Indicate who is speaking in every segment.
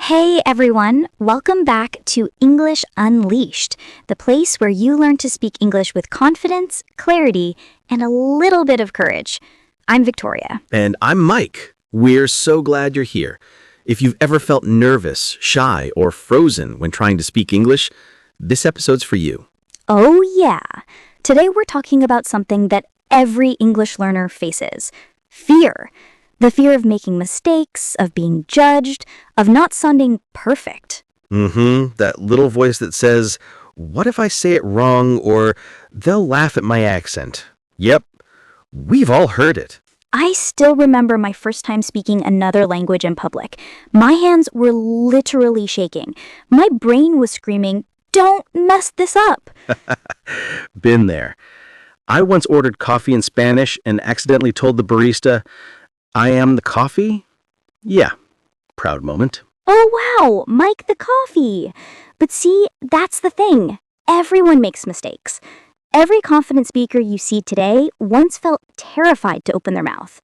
Speaker 1: Hey everyone, welcome back to English Unleashed, the place where you learn to speak English with confidence, clarity, and a little bit of courage. I'm Victoria.
Speaker 2: And I'm Mike. We're so glad you're here. If you've ever felt nervous, shy, or frozen when trying to speak English, this episode's for you.
Speaker 1: Oh yeah, today we're talking about something that every English learner faces, fear. The fear of making mistakes, of being judged, of not sounding perfect.
Speaker 2: That little voice that says, what if I say it wrong, or they'll laugh at my accent. Yep, we've all heard it.
Speaker 1: I still remember my first time speaking another language in public. My hands were literally shaking. My brain was screaming, "Don't mess this up."
Speaker 2: Been there. I once ordered coffee in Spanish and accidentally told the barista, I am the coffee? Yeah, proud moment.
Speaker 1: Oh wow, Mike the coffee. But see, that's the thing. Everyone makes mistakes. Every confident speaker you see today once felt terrified to open their mouth.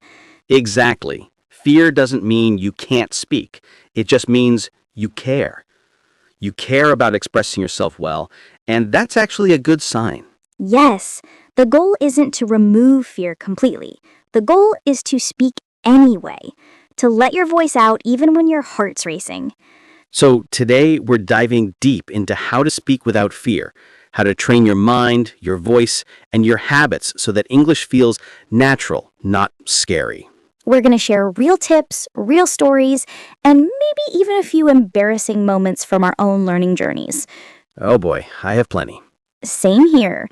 Speaker 2: Exactly. Fear doesn't mean you can't speak. It just means you care. You care about expressing yourself well, and that's actually a good sign.
Speaker 1: Yes, the goal isn't to remove fear completely. The goal is to speak anyway, to let your voice out even when your heart's racing.
Speaker 2: So today we're diving deep into how to speak without fear, how to train your mind, your voice, and your habits so that English feels natural, not scary.
Speaker 1: We're going to share real tips, real stories, and maybe even a few embarrassing moments from our own learning journeys.
Speaker 2: Oh boy, I have plenty.
Speaker 1: Same here.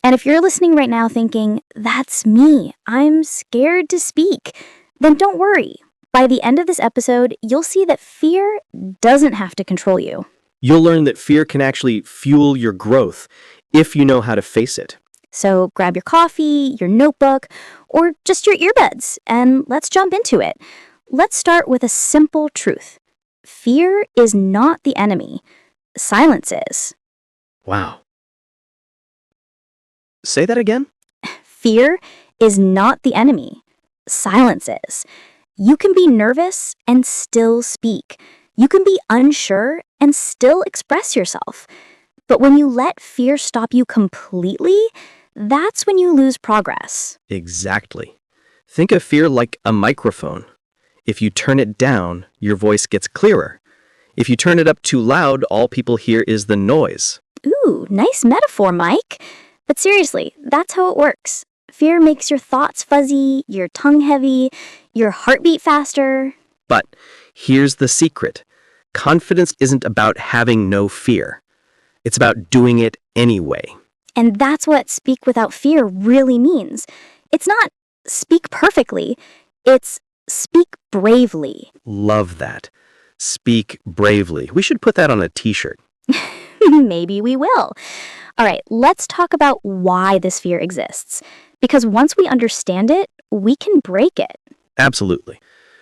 Speaker 1: And if you're listening right now thinking, that's me, I'm scared to speak, then don't worry. By the end of this episode, you'll see that fear doesn't have to control you.
Speaker 2: You'll learn that fear can actually fuel your growth if you know how to face it.
Speaker 1: So grab your coffee, your notebook, or just your earbuds, and let's jump into it. Let's start with a simple truth. Fear is not the enemy. Silence is.
Speaker 2: Wow. Say that again?
Speaker 1: Fear is not the enemy. Silence is. You can be nervous and still speak. You can be unsure and still express yourself. But when you let fear stop you completely, that's when you lose progress.
Speaker 2: Exactly. Think of fear like a microphone. If you turn it down, your voice gets clearer. If you turn it up too loud, all people hear is the noise.
Speaker 1: Ooh, nice metaphor, Mike. But seriously, that's how it works. Fear makes your thoughts fuzzy, your tongue heavy, your heartbeat faster.
Speaker 2: But here's the secret. Confidence isn't about having no fear. It's about doing it anyway.
Speaker 1: And that's what speak without fear really means. It's not speak perfectly, it's speak bravely.
Speaker 2: Love that. Speak bravely. We should put that on a t-shirt.
Speaker 1: Maybe we will. All right, let's talk about why this fear exists. Because once we understand it, we can break it.
Speaker 2: Absolutely.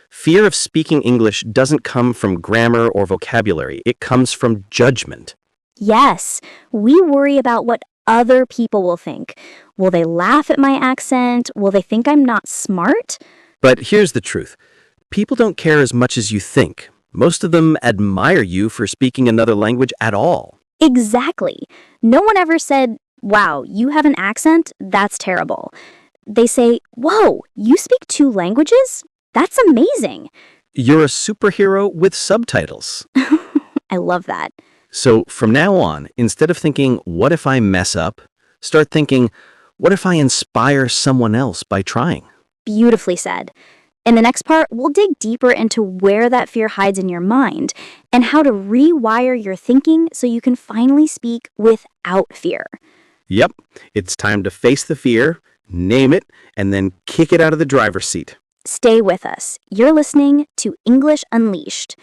Speaker 2: Fear of speaking English doesn't come from grammar or vocabulary. It comes from judgment.
Speaker 1: Yes, we worry about what other people will think. Will they laugh at my accent? Will they think I'm not smart?
Speaker 2: But here's the truth. People don't care as much as you think. Most of them admire you for speaking another language at all.
Speaker 1: Exactly. No one ever said, wow, you have an accent? That's terrible. They say, whoa, you speak 2 languages? That's amazing.
Speaker 2: You're a superhero with subtitles.
Speaker 1: I love that.
Speaker 2: So from now on, instead of thinking, what if I mess up? Start thinking, what if I inspire someone else by trying?
Speaker 1: Beautifully said. In the next part, we'll dig deeper into where that fear hides in your mind and how to rewire your thinking so you can finally speak without fear.
Speaker 2: Yep, it's time to face the fear, name it, and then kick it out of the driver's seat.
Speaker 1: Stay with us. You're listening to English Unleashed.